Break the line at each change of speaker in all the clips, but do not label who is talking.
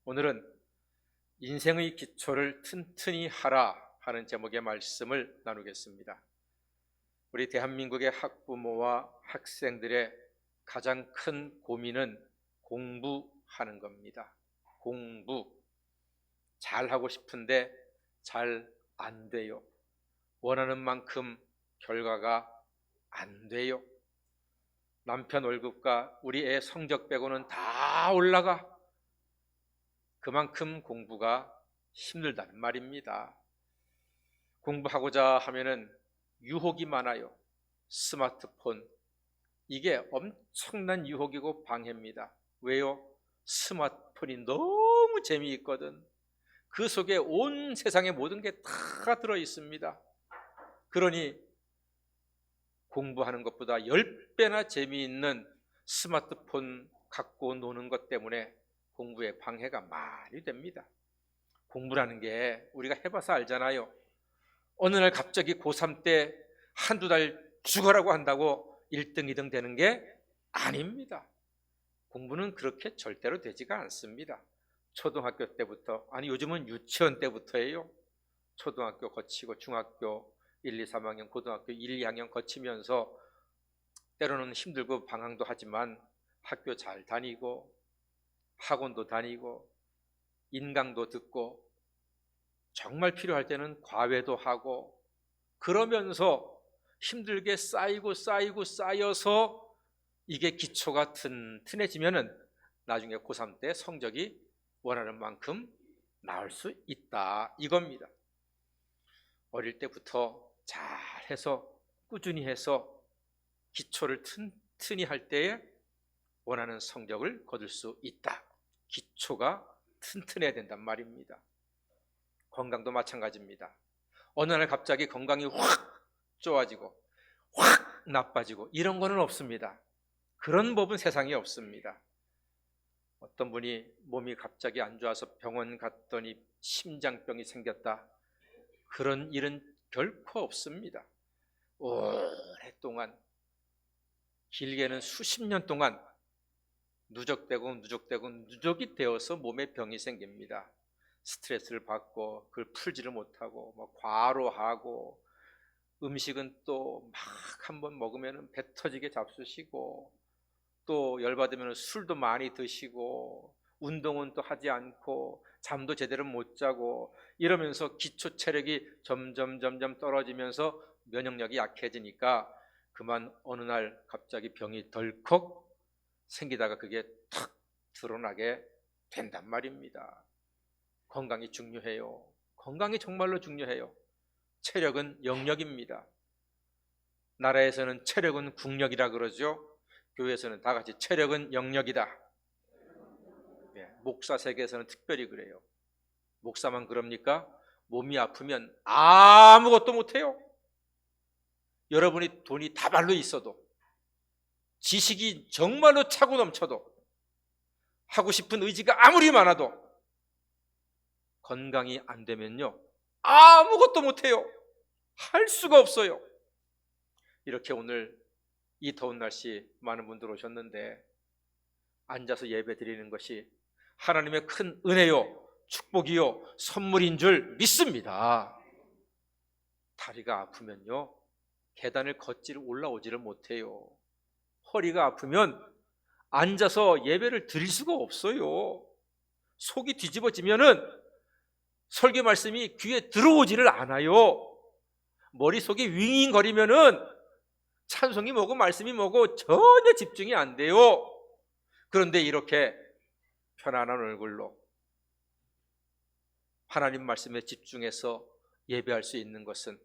오늘은 인생의 기초를 튼튼히 하라 하는 제목의 말씀을 나누겠습니다. 우리 대한민국의 학부모와 학생들의 가장 큰 고민은 공부하는 겁니다. 공부. 잘하고 싶은데 잘 안 돼요. 원하는 만큼 결과가 안 돼요. 남편 월급과 우리 애 성적 빼고는 다 올라가. 그만큼 공부가 힘들다는 말입니다. 공부하고자 하면은 유혹이 많아요. 스마트폰, 이게 엄청난 유혹이고 방해입니다. 왜요? 스마트폰이 너무 재미있거든. 그 속에 온 세상의 모든 게 다 들어있습니다. 그러니 공부하는 것보다 10배나 재미있는 스마트폰 갖고 노는 것 때문에 공부에 방해가 많이 됩니다. 공부라는 게 우리가 해봐서 알잖아요. 어느 날 갑자기 고3 때 한두 달 죽어라고 한다고 1등, 2등 되는 게 아닙니다. 공부는 그렇게 절대로 되지가 않습니다. 초등학교 때부터, 아니 요즘은 유치원 때부터예요. 초등학교 거치고 중학교 1, 2, 3학년, 고등학교 1, 2학년 거치면서 때로는 힘들고 방황도 하지만 학교 잘 다니고 학원도 다니고 인강도 듣고 정말 필요할 때는 과외도 하고 그러면서 힘들게 쌓여서 이게 기초가 튼튼해지면은 나중에 고3 때 성적이 원하는 만큼 나올 수 있다 이겁니다. 어릴 때부터 잘해서 꾸준히 해서 기초를 튼튼히 할 때에 원하는 성적을 거둘 수 있다. 기초가 튼튼해야 된단 말입니다. 건강도 마찬가지입니다. 어느 날 갑자기 건강이 확 좋아지고 확 나빠지고 이런 거는 없습니다. 그런 법은 세상에 없습니다. 어떤 분이 몸이 갑자기 안 좋아서 병원 갔더니 심장병이 생겼다. 그런 일은 결코 없습니다. 오랫동안, 길게는 수십 년 동안 누적이 되어서 몸에 병이 생깁니다. 스트레스를 받고 그걸 풀지를 못하고 과로하고 음식은 또 막 한번 먹으면 배 터지게 잡수시고 또 열받으면 술도 많이 드시고 운동은 또 하지 않고 잠도 제대로 못 자고 이러면서 기초 체력이 점점 떨어지면서 면역력이 약해지니까 그만 어느 날 갑자기 병이 덜컥 생기다가 그게 탁 드러나게 된단 말입니다. 건강이 중요해요. 건강이 정말로 중요해요. 체력은 영력입니다. 나라에서는 체력은 국력이라 그러죠. 교회에서는 다 같이 체력은 영력이다. 목사 세계에서는 특별히 그래요. 목사만 그럽니까? 몸이 아프면 아무것도 못해요. 여러분이 돈이 다발로 있어도 지식이 정말로 차고 넘쳐도 하고 싶은 의지가 아무리 많아도 건강이 안 되면요 아무것도 못해요. 할 수가 없어요. 이렇게 오늘 이 더운 날씨 많은 분들 오셨는데 앉아서 예배 드리는 것이 하나님의 큰 은혜요 축복이요 선물인 줄 믿습니다. 다리가 아프면요 계단을 걷지를 올라오지를 못해요. 허리가 아프면 앉아서 예배를 드릴 수가 없어요. 속이 뒤집어지면은 설교 말씀이 귀에 들어오지를 않아요. 머릿속이 윙윙거리면은 찬송이 뭐고 말씀이 뭐고 전혀 집중이 안 돼요. 그런데 이렇게 편안한 얼굴로 하나님 말씀에 집중해서 예배할 수 있는 것은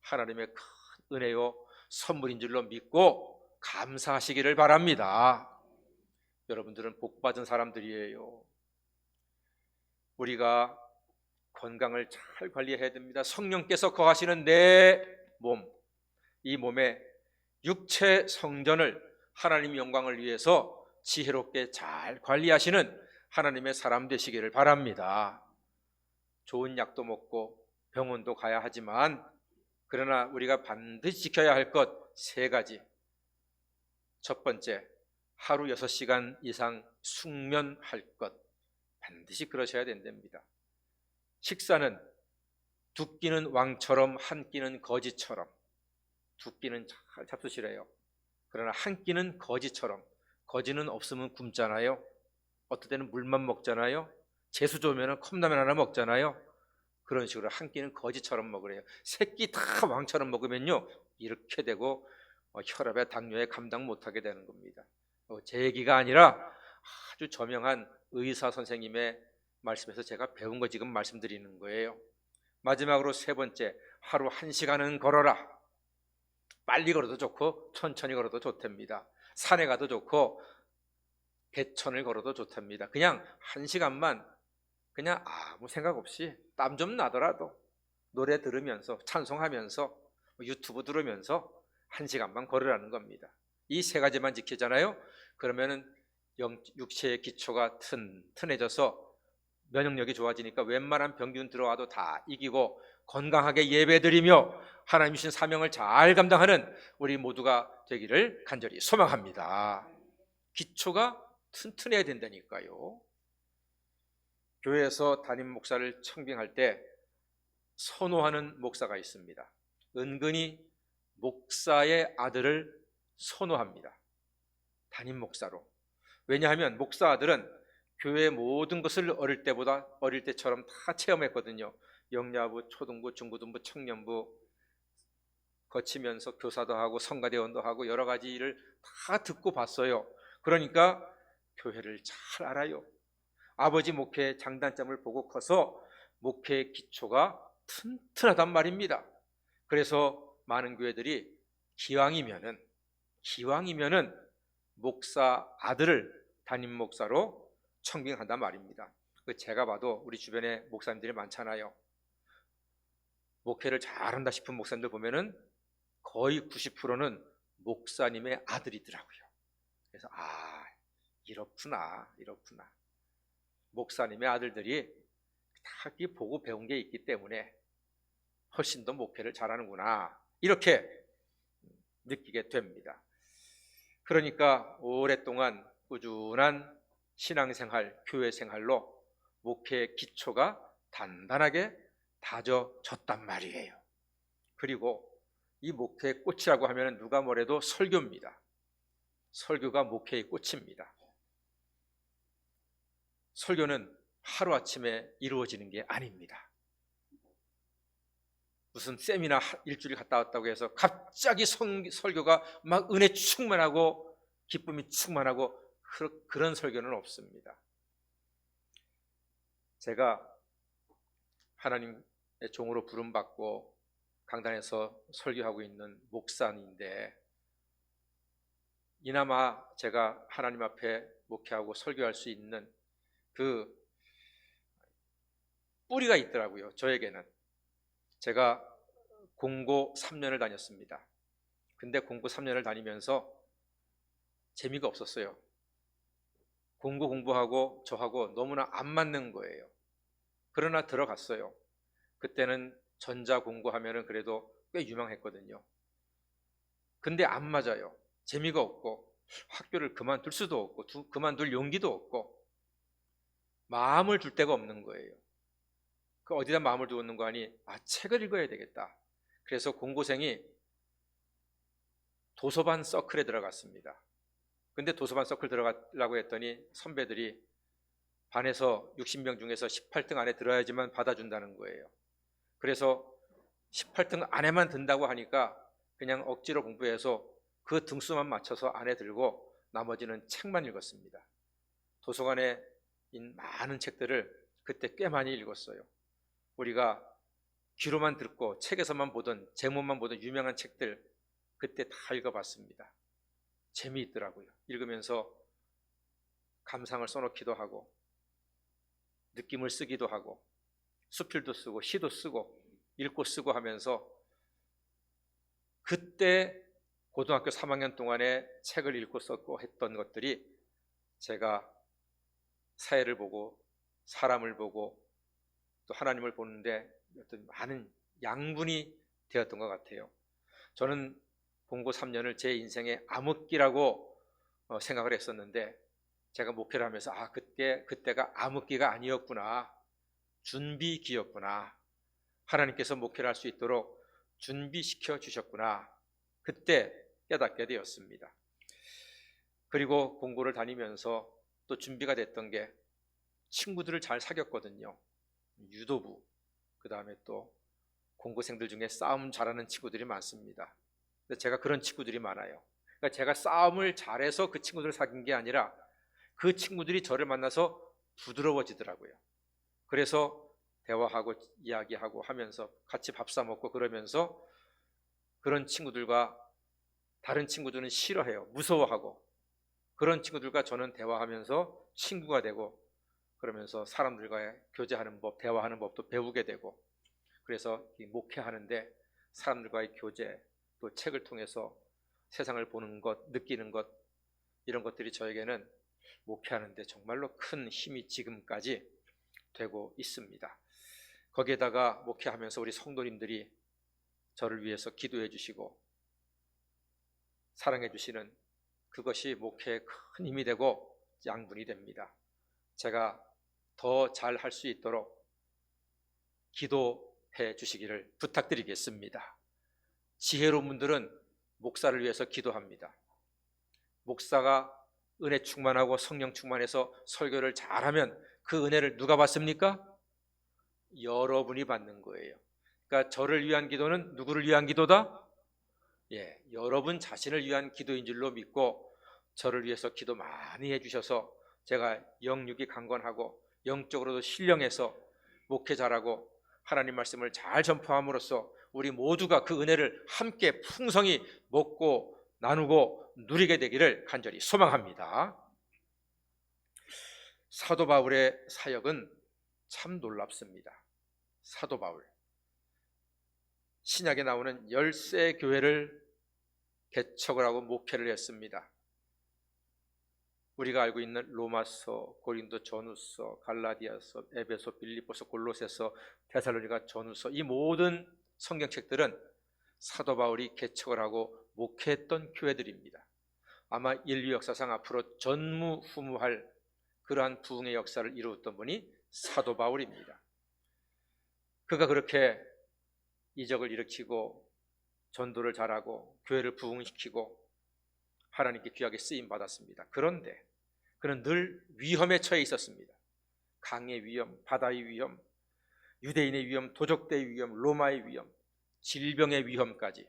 하나님의 큰 은혜요 선물인 줄로 믿고 감사하시기를 바랍니다. 여러분들은 복받은 사람들이에요. 우리가 건강을 잘 관리해야 됩니다. 성령께서 거하시는 내 몸, 이 몸의 육체 성전을 하나님의 영광을 위해서 지혜롭게 잘 관리하시는 하나님의 사람 되시기를 바랍니다. 좋은 약도 먹고 병원도 가야 하지만 그러나 우리가 반드시 지켜야 할 것 3가지. 첫 번째, 하루 6시간 이상 숙면할 것 반드시 그러셔야 된답니다. 식사는 두 끼는 왕처럼 한 끼는 거지처럼. 두 끼는 잘 잡수시래요. 그러나 한 끼는 거지처럼. 거지는 없으면 굶잖아요. 어떨 때는 물만 먹잖아요. 재수 좋으면 컵라면 하나 먹잖아요. 그런 식으로 한 끼는 거지처럼 먹으래요. 세 끼 다 왕처럼 먹으면요, 이렇게 되고 혈압에 당뇨에 감당 못하게 되는 겁니다. 제 얘기가 아니라 아주 저명한 의사 선생님의 말씀에서 제가 배운 거 지금 말씀드리는 거예요. 마지막으로 세 번째, 하루 1시간은 걸어라. 빨리 걸어도 좋고 천천히 걸어도 좋답니다. 산에 가도 좋고 개천을 걸어도 좋답니다. 그냥 1시간만 그냥 아무 생각 없이 땀 좀 나더라도 노래 들으면서 찬송하면서 유튜브 들으면서 1시간만 걸으라는 겁니다. 이 세 가지만 지키잖아요. 그러면은 육체의 기초가 튼튼해져서 면역력이 좋아지니까 웬만한 병균 들어와도 다 이기고 건강하게 예배드리며 하나님 주신 사명을 잘 감당하는 우리 모두가 되기를 간절히 소망합니다. 기초가 튼튼해야 된다니까요. 교회에서 담임 목사를 청빙할 때 선호하는 목사가 있습니다. 은근히 목사의 아들을 선호합니다. 담임 목사로. 왜냐하면 목사 아들은 교회의 모든 것을 어릴 때처럼 다 체험했거든요. 영야부, 초등부, 중고등부, 청년부 거치면서 교사도 하고 성가대원도 하고 여러 가지 일을 다 듣고 봤어요. 그러니까 교회를 잘 알아요. 아버지 목회의 장단점을 보고 커서 목회의 기초가 튼튼하단 말입니다. 그래서 많은 교회들이 기왕이면은 목사 아들을 담임 목사로 청빙한단 말입니다. 제가 봐도 우리 주변에 목사님들이 많잖아요. 목회를 잘한다 싶은 목사님들 보면은 거의 90%는 목사님의 아들이더라고요. 그래서 이렇구나. 목사님의 아들들이 다 보고 배운 게 있기 때문에 훨씬 더 목회를 잘하는구나, 이렇게 느끼게 됩니다. 그러니까 오랫동안 꾸준한 신앙생활, 교회생활로 목회의 기초가 단단하게 다져졌단 말이에요. 그리고 이 목회의 꽃이라고 하면 누가 뭐래도 설교입니다. 설교가 목회의 꽃입니다. 설교는 하루아침에 이루어지는 게 아닙니다. 무슨 세미나 일주일 갔다 왔다고 해서 갑자기 설교가 막 은혜 충만하고 기쁨이 충만하고 그런 설교는 없습니다. 제가 하나님의 종으로 부름받고 강단에서 설교하고 있는 목사인데, 이나마 제가 하나님 앞에 목회하고 설교할 수 있는 그 뿌리가 있더라고요. 저에게는. 제가 공고 3년을 다녔습니다. 근데 공고 3년을 다니면서 재미가 없었어요. 공고 공부하고 저하고 너무나 안 맞는 거예요. 그러나 들어갔어요. 그때는 전자공고하면은 그래도 꽤 유명했거든요. 근데 안 맞아요. 재미가 없고 학교를 그만둘 수도 없고 그만둘 용기도 없고 마음을 둘 데가 없는 거예요. 그 어디다 마음을 두었는 거 아니? 책을 읽어야 되겠다. 그래서 공고생이 도서반 서클에 들어갔습니다. 근데 도서반 서클 들어가려고 했더니 선배들이 반에서 60명 중에서 18등 안에 들어야지만 받아준다는 거예요. 그래서 18등 안에만 든다고 하니까 그냥 억지로 공부해서 그 등수만 맞춰서 안에 들고 나머지는 책만 읽었습니다. 도서관에 있는 많은 책들을 그때 꽤 많이 읽었어요. 우리가 귀로만 듣고 책에서만 보던, 제목만 보던 유명한 책들 그때 다 읽어봤습니다. 재미있더라고요. 읽으면서 감상을 써놓기도 하고 느낌을 쓰기도 하고 수필도 쓰고 시도 쓰고 읽고 쓰고 하면서 그때 고등학교 3학년 동안에 책을 읽고 썼고 했던 것들이 제가 사회를 보고 사람을 보고 또 하나님을 보는데 어떤 많은 양분이 되었던 것 같아요. 저는 공고 3년을 제 인생의 암흑기라고 생각을 했었는데 제가 목회를 하면서 그때가 암흑기가 아니었구나, 준비기였구나, 하나님께서 목회를 할 수 있도록 준비시켜 주셨구나, 그때 깨닫게 되었습니다. 그리고 공고를 다니면서 또 준비가 됐던 게 친구들을 잘 사귀었거든요. 유도부, 그 다음에 또 공고생들 중에 싸움 잘하는 친구들이 많습니다. 근데 제가 그런 친구들이 많아요. 그러니까 제가 싸움을 잘해서 그 친구들을 사귄 게 아니라 그 친구들이 저를 만나서 부드러워지더라고요. 그래서 대화하고 이야기하고 하면서 같이 밥 사 먹고 그러면서 그런 친구들과 다른 친구들은 싫어해요. 무서워하고. 그런 친구들과 저는 대화하면서 친구가 되고 그러면서 사람들과 교제하는 법, 대화하는 법도 배우게 되고, 그래서 이 목회하는데 사람들과의 교제, 또 책을 통해서 세상을 보는 것, 느끼는 것, 이런 것들이 저에게는 목회하는데 정말로 큰 힘이 지금까지 되고 있습니다. 거기에다가 목회하면서 우리 성도님들이 저를 위해서 기도해 주시고 사랑해 주시는 그것이 목회에 큰 힘이 되고 양분이 됩니다. 제가 더 잘 할 수 있도록 기도해 주시기를 부탁드리겠습니다. 지혜로운 분들은 목사를 위해서 기도합니다. 목사가 은혜 충만하고 성령 충만해서 설교를 잘하면 그 은혜를 누가 받습니까? 여러분이 받는 거예요. 그러니까 저를 위한 기도는 누구를 위한 기도다? 여러분 자신을 위한 기도인 줄로 믿고 저를 위해서 기도 많이 해주셔서 제가 영육이 강건하고 영적으로도 신령해서 목회 잘하고 하나님 말씀을 잘 전파함으로써 우리 모두가 그 은혜를 함께 풍성히 먹고 나누고 누리게 되기를 간절히 소망합니다. 사도 바울의 사역은 참 놀랍습니다. 사도 바울, 신약에 나오는 13 교회를 개척을 하고 목회를 했습니다. 우리가 알고 있는 로마서, 고린도 전후서, 갈라디아서, 에베소, 빌립보서, 골로새서, 데살로니가 전후서, 이 모든 성경책들은 사도 바울이 개척을 하고 목회했던 교회들입니다. 아마 인류 역사상 앞으로 전무후무할 그러한 부흥의 역사를 이루었던 분이 사도 바울입니다. 그가 그렇게 이적을 일으키고 전도를 잘하고 교회를 부흥시키고 하나님께 귀하게 쓰임 받았습니다. 그런데 그는 늘 위험에 처해 있었습니다. 강의 위험, 바다의 위험, 유대인의 위험, 도적대의 위험, 로마의 위험, 질병의 위험까지.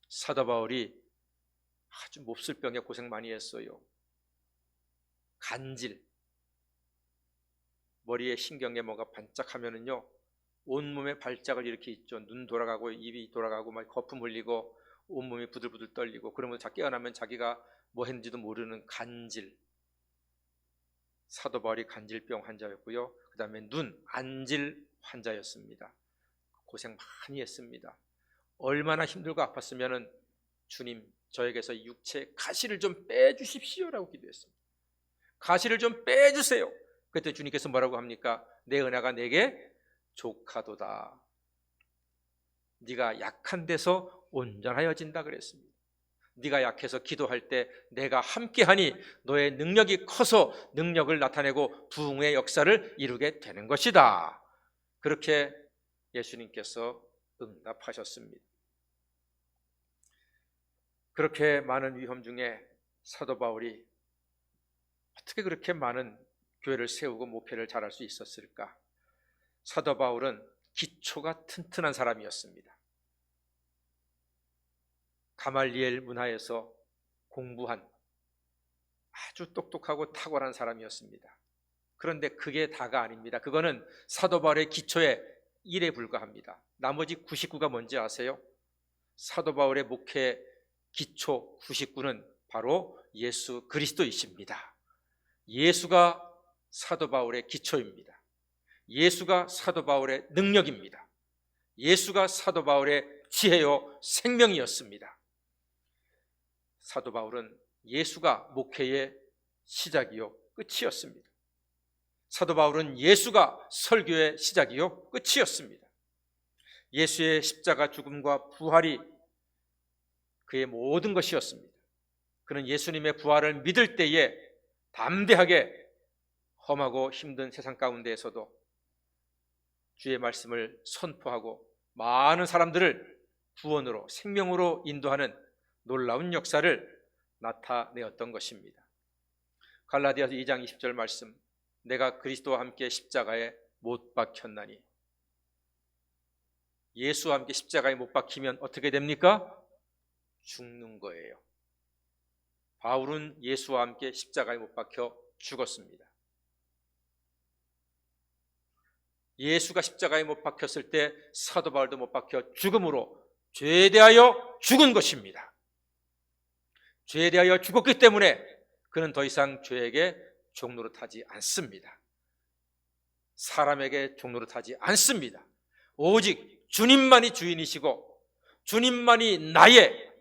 사도 바울이 아주 몹쓸 병에 고생 많이 했어요. 간질, 머리에 신경에 뭐가 반짝하면은요 온몸에 발작을 이렇게 있죠. 눈 돌아가고 입이 돌아가고 막 거품 흘리고 온몸이 부들부들 떨리고, 그러면 깨어나면 자기가 뭐 했는지도 모르는 간질. 사도 바울이 간질병 환자였고요. 그 다음에 눈, 안질 환자였습니다. 고생 많이 했습니다. 얼마나 힘들고 아팠으면은 주님, 저에게서 육체 가시를 좀 빼주십시오라고 기도했습니다. 가시를 좀 빼주세요. 그때 주님께서 뭐라고 합니까? 내 은혜가 내게 족하도다. 네가 약한 데서 온전하여진다 그랬습니다. 네가 약해서 기도할 때 내가 함께하니 너의 능력이 커서 능력을 나타내고 부흥의 역사를 이루게 되는 것이다. 그렇게 예수님께서 응답하셨습니다. 그렇게 많은 위험 중에 사도 바울이 어떻게 그렇게 많은 교회를 세우고 목회를 잘할 수 있었을까? 사도 바울은 기초가 튼튼한 사람이었습니다. 가말리엘 문화에서 공부한 아주 똑똑하고 탁월한 사람이었습니다. 그런데 그게 다가 아닙니다. 그거는 사도 바울의 기초의 1에 불과합니다. 나머지 99가 뭔지 아세요? 사도 바울의 목회 기초 99는 바로 예수 그리스도이십니다. 예수가 사도 바울의 기초입니다. 예수가 사도 바울의 능력입니다. 예수가 사도 바울의 지혜요 생명이었습니다. 사도 바울은 예수가 목회의 시작이요 끝이었습니다. 사도 바울은 예수가 설교의 시작이요 끝이었습니다. 예수의 십자가 죽음과 부활이 그의 모든 것이었습니다. 그는 예수님의 부활을 믿을 때에 담대하게 험하고 힘든 세상 가운데에서도 주의 말씀을 선포하고 많은 사람들을 구원으로 생명으로 인도하는 놀라운 역사를 나타내었던 것입니다. 갈라디아서 2장 20절 말씀, 내가 그리스도와 함께 십자가에 못 박혔나니. 예수와 함께 십자가에 못 박히면 어떻게 됩니까? 죽는 거예요. 바울은 예수와 함께 십자가에 못 박혀 죽었습니다. 예수가 십자가에 못 박혔을 때 사도 바울도 못 박혀 죽음으로 죄에 대하여 죽은 것입니다. 죄에 대하여 죽었기 때문에 그는 더 이상 죄에게 종노릇하지 않습니다. 사람에게 종노릇하지 않습니다. 오직 주님만이 주인이시고 주님만이 나의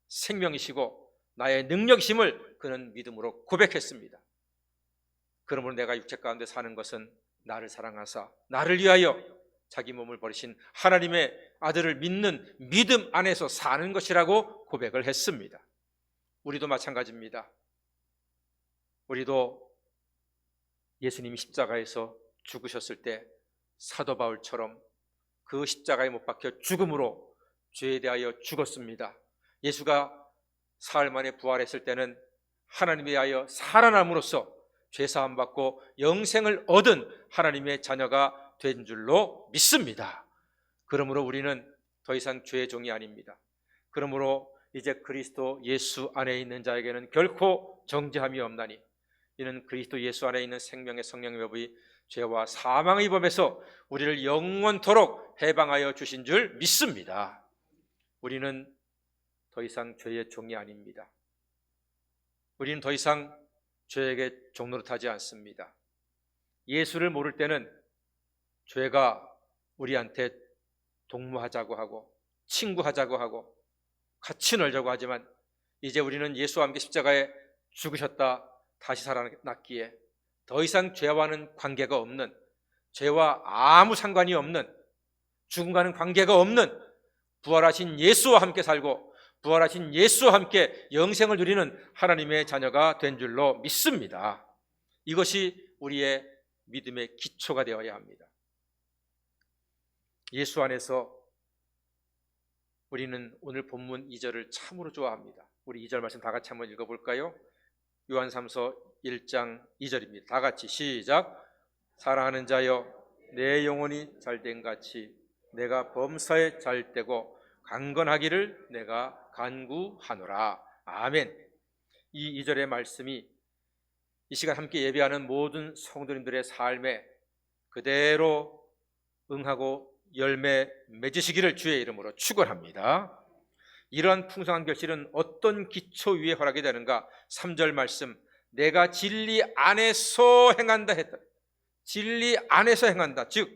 생명이시고 나의 능력이심을 그는 믿음으로 고백했습니다. 그러므로 내가 육체 가운데 사는 것은 나를 사랑하사 나를 위하여 자기 몸을 버리신 하나님의 아들을 믿는 믿음 안에서 사는 것이라고 고백을 했습니다. 우리도 마찬가지입니다. 우리도 예수님이 십자가에서 죽으셨을 때 사도 바울처럼 그 십자가에 못 박혀 죽음으로 죄에 대하여 죽었습니다. 예수가 사흘 만에 부활했을 때는 하나님에 대하여 살아남으로써 죄사함 받고 영생을 얻은 하나님의 자녀가 된 줄로 믿습니다. 그러므로 우리는 더 이상 죄의 종이 아닙니다. 그러므로 이제 그리스도 예수 안에 있는 자에게는 결코 정죄함이 없나니 이는 그리스도 예수 안에 있는 생명의 성령의 법이 죄와 사망의 법에서 우리를 영원토록 해방하여 주신 줄 믿습니다. 우리는 더 이상 죄의 종이 아닙니다. 우리는 더 이상 죄에게 종노릇하지 않습니다. 예수를 모를 때는 죄가 우리한테 동무하자고 하고 친구하자고 하고 같이 놀자고 하지만 이제 우리는 예수와 함께 십자가에 죽으셨다 다시 살아났기에 더 이상 죄와는 관계가 없는, 죄와 아무 상관이 없는, 죽음과는 관계가 없는 부활하신 예수와 함께 살고 부활하신 예수와 함께 영생을 누리는 하나님의 자녀가 된 줄로 믿습니다. 이것이 우리의 믿음의 기초가 되어야 합니다. 예수 안에서 우리는 오늘 본문 2절을 참으로 좋아합니다. 우리 2절 말씀 다 같이 한번 읽어볼까요? 요한삼서 1장 2절입니다. 다 같이 시작. 사랑하는 자여 내 영혼이 잘된 같이 내가 범사에 잘되고 강건하기를 내가 간구하노라. 아멘. 이 2절의 말씀이 이 시간 함께 예배하는 모든 성도님들의 삶에 그대로 응하고 열매 맺으시기를 주의 이름으로 축원합니다. 이러한 풍성한 결실은 어떤 기초 위에 허락이 되는가? 3절 말씀, 내가 진리 안에서 행한다 했다. 진리 안에서 행한다. 즉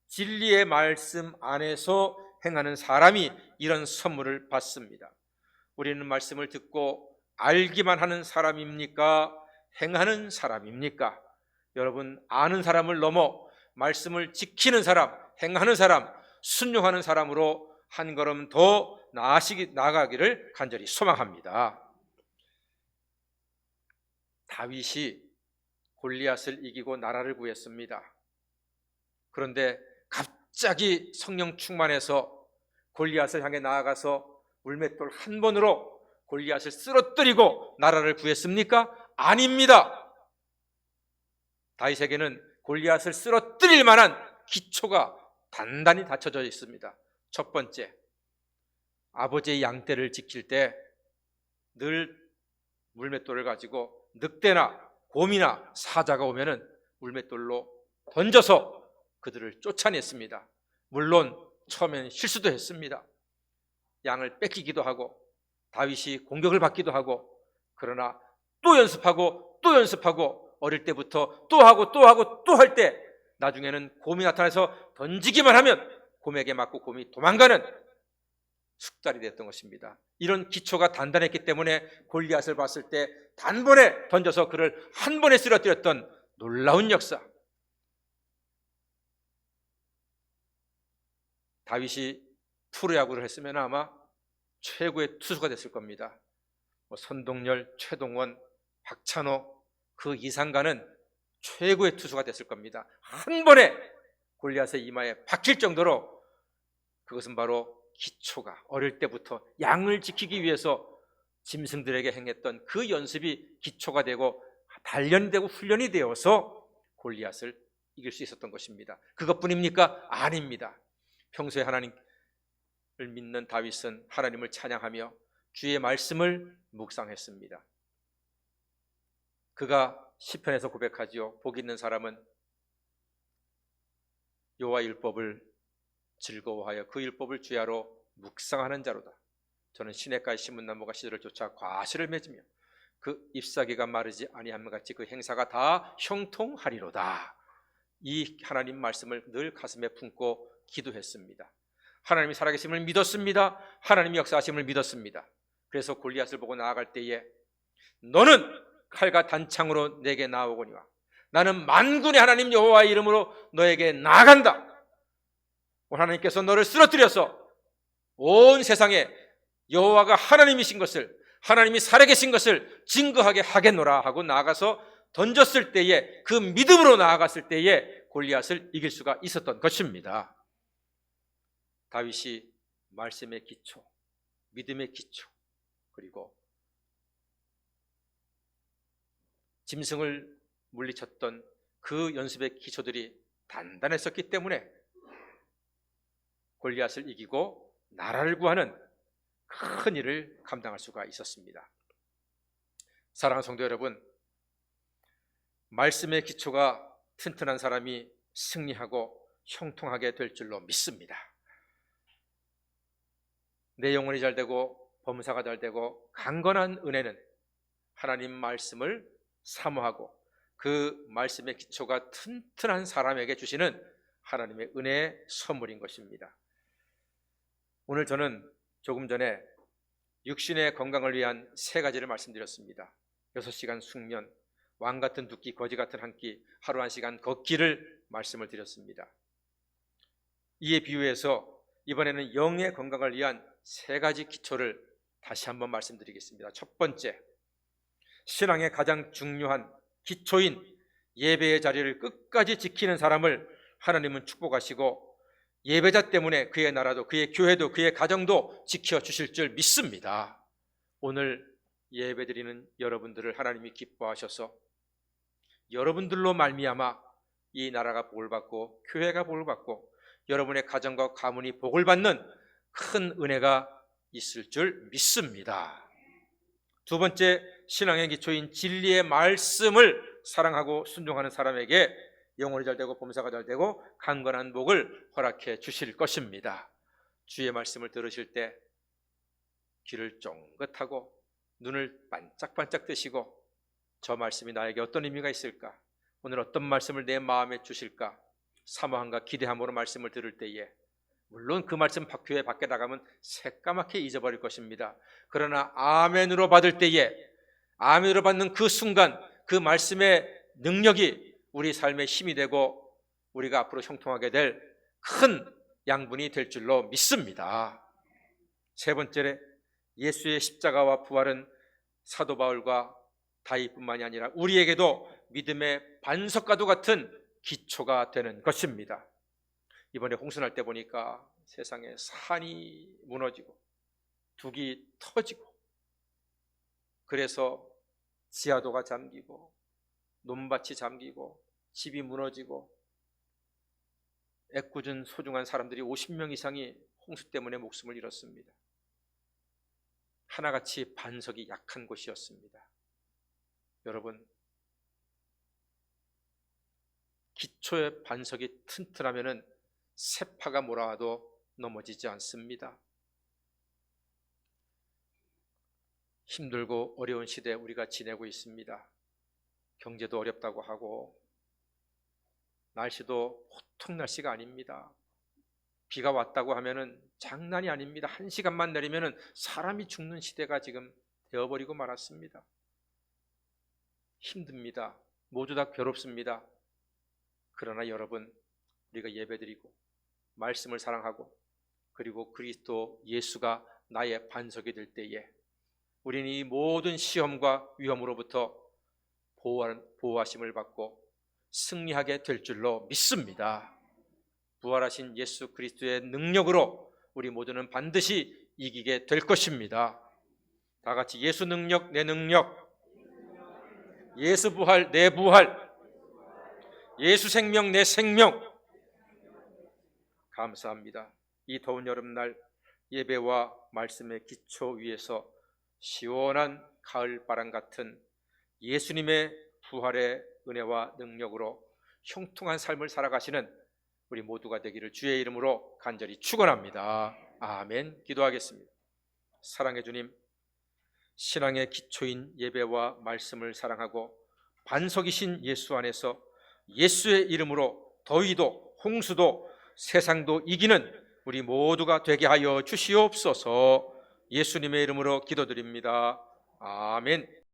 진리의 말씀 안에서 행하는 사람이 이런 선물을 받습니다. 우리는 말씀을 듣고 알기만 하는 사람입니까? 행하는 사람입니까? 여러분, 아는 사람을 넘어 말씀을 지키는 사람, 행하는 사람, 순종하는 사람으로 한 걸음 더 나아가기를 간절히 소망합니다. 다윗이 골리앗을 이기고 나라를 구했습니다. 그런데 갑자기 성령 충만해서 골리앗을 향해 나아가서 물맷돌 한 번으로 골리앗을 쓰러뜨리고 나라를 구했습니까? 아닙니다. 다윗에게는 골리앗을 쓰러뜨릴 만한 기초가 단단히 닫혀져 있습니다. 첫 번째, 아버지의 양떼를 지킬 때 늘 물맷돌을 가지고 늑대나 곰이나 사자가 오면은 물맷돌로 던져서 그들을 쫓아냈습니다. 물론 처음엔 실수도 했습니다. 양을 뺏기기도 하고 다윗이 공격을 받기도 하고, 그러나 또 연습하고 또 연습하고 어릴 때부터 또 하고 또 하고 또 할 때 나중에는 곰이 나타나서 던지기만 하면 곰에게 맞고 곰이 도망가는 숙달이 됐던 것입니다. 이런 기초가 단단했기 때문에 골리앗을 봤을 때 단번에 던져서 그를 한 번에 쓰러뜨렸던 놀라운 역사. 다윗이 프로야구를 했으면 아마 최고의 투수가 됐을 겁니다. 선동열, 최동원, 박찬호, 그 이상가는 최고의 투수가 됐을 겁니다. 한 번에 골리앗의 이마에 박힐 정도로, 그것은 바로 기초가, 어릴 때부터 양을 지키기 위해서 짐승들에게 행했던 그 연습이 기초가 되고 단련되고 훈련이 되어서 골리앗을 이길 수 있었던 것입니다. 그것뿐입니까? 아닙니다. 평소에 하나님을 믿는 다윗은 하나님을 찬양하며 주의 말씀을 묵상했습니다. 그가 시편에서 고백하지요. 복 있는 사람은 여호와 율법을 즐거워하여 그 율법을 주야로 묵상하는 자로다. 저는 시냇가에 심은 나무가 시들을 쫓아 과실을 맺으며 그 잎사귀가 마르지 아니함 같이 그 행사가 다 형통하리로다. 이 하나님 말씀을 늘 가슴에 품고 기도했습니다. 하나님이 살아계심을 믿었습니다. 하나님이 역사하심을 믿었습니다. 그래서 골리앗을 보고 나아갈 때에 너는 칼과 단창으로 내게 나오거니와 나는 만군의 하나님 여호와의 이름으로 너에게 나아간다. 하나님께서 너를 쓰러뜨려서 온 세상에 여호와가 하나님이신 것을, 하나님이 살아계신 것을 증거하게 하겠노라 하고 나아가서 던졌을 때에, 그 믿음으로 나아갔을 때에 골리앗을 이길 수가 있었던 것입니다. 다윗이 말씀의 기초, 믿음의 기초, 그리고 짐승을 물리쳤던 그 연습의 기초들이 단단했었기 때문에 골리앗을 이기고 나라를 구하는 큰 일을 감당할 수가 있었습니다. 사랑하는 성도 여러분, 말씀의 기초가 튼튼한 사람이 승리하고 형통하게 될 줄로 믿습니다. 내 영혼이 잘 되고 범사가 잘 되고 강건한 은혜는 하나님 말씀을 사모하고 그 말씀의 기초가 튼튼한 사람에게 주시는 하나님의 은혜의 선물인 것입니다. 오늘 저는 조금 전에 육신의 건강을 위한 3가지를 말씀드렸습니다. 6시간 숙면, 왕같은 두 끼, 거지 같은 한 끼, 하루 1시간 걷기를 말씀을 드렸습니다. 이에 비유해서 이번에는 영의 건강을 위한 3가지 기초를 다시 한번 말씀드리겠습니다. 첫 번째, 신앙의 가장 중요한 기초인 예배의 자리를 끝까지 지키는 사람을 하나님은 축복하시고 예배자 때문에 그의 나라도, 그의 교회도, 그의 가정도 지켜주실 줄 믿습니다. 오늘 예배드리는 여러분들을 하나님이 기뻐하셔서 여러분들로 말미암아 이 나라가 복을 받고 교회가 복을 받고 여러분의 가정과 가문이 복을 받는 큰 은혜가 있을 줄 믿습니다. 두 번째, 신앙의 기초인 진리의 말씀을 사랑하고 순종하는 사람에게 영혼이 잘 되고 범사가 잘 되고 강건한 복을 허락해 주실 것입니다. 주의 말씀을 들으실 때 귀를 쫑긋하고 눈을 반짝반짝 뜨시고 저 말씀이 나에게 어떤 의미가 있을까? 오늘 어떤 말씀을 내 마음에 주실까? 사모함과 기대함으로 말씀을 들을 때에 물론 그 말씀 교회 밖에 나가면 새까맣게 잊어버릴 것입니다. 그러나 아멘으로 받을 때에, 아멘으로 받는 그 순간 그 말씀의 능력이 우리 삶의 힘이 되고 우리가 앞으로 형통하게 될 큰 양분이 될 줄로 믿습니다. 세 번째, 예수의 십자가와 부활은 사도 바울과 다윗뿐만이 아니라 우리에게도 믿음의 반석과도 같은 기초가 되는 것입니다. 이번에 홍수날 때 보니까 세상에 산이 무너지고 둑이 터지고 그래서 지하도가 잠기고 논밭이 잠기고 집이 무너지고 애꿎은 소중한 사람들이 50명 이상이 홍수 때문에 목숨을 잃었습니다. 하나같이 반석이 약한 곳이었습니다. 여러분, 기초의 반석이 튼튼하면은 세파가 몰아와도 넘어지지 않습니다. 힘들고 어려운 시대에 우리가 지내고 있습니다. 경제도 어렵다고 하고 날씨도 보통 날씨가 아닙니다. 비가 왔다고 하면은 장난이 아닙니다. 1시간만 내리면은 사람이 죽는 시대가 지금 되어버리고 말았습니다. 힘듭니다. 모두 다 괴롭습니다. 그러나 여러분, 우리가 예배드리고 말씀을 사랑하고 그리고 그리스도 예수가 나의 반석이 될 때에 우리는 이 모든 시험과 위험으로부터 보호하심을 받고 승리하게 될 줄로 믿습니다. 부활하신 예수 그리스도의 능력으로 우리 모두는 반드시 이기게 될 것입니다. 다 같이 예수 능력 내 능력, 예수 부활 내 부활, 예수 생명 내 생명. 감사합니다. 이 더운 여름날 예배와 말씀의 기초 위에서 시원한 가을바람 같은 예수님의 부활의 은혜와 능력으로 형통한 삶을 살아가시는 우리 모두가 되기를 주의 이름으로 간절히 축원합니다. 아멘. 기도하겠습니다. 사랑의 주님, 신앙의 기초인 예배와 말씀을 사랑하고 반석이신 예수 안에서 예수의 이름으로 더위도 홍수도 세상도 이기는 우리 모두가 되게 하여 주시옵소서. 예수님의 이름으로 기도드립니다. 아멘.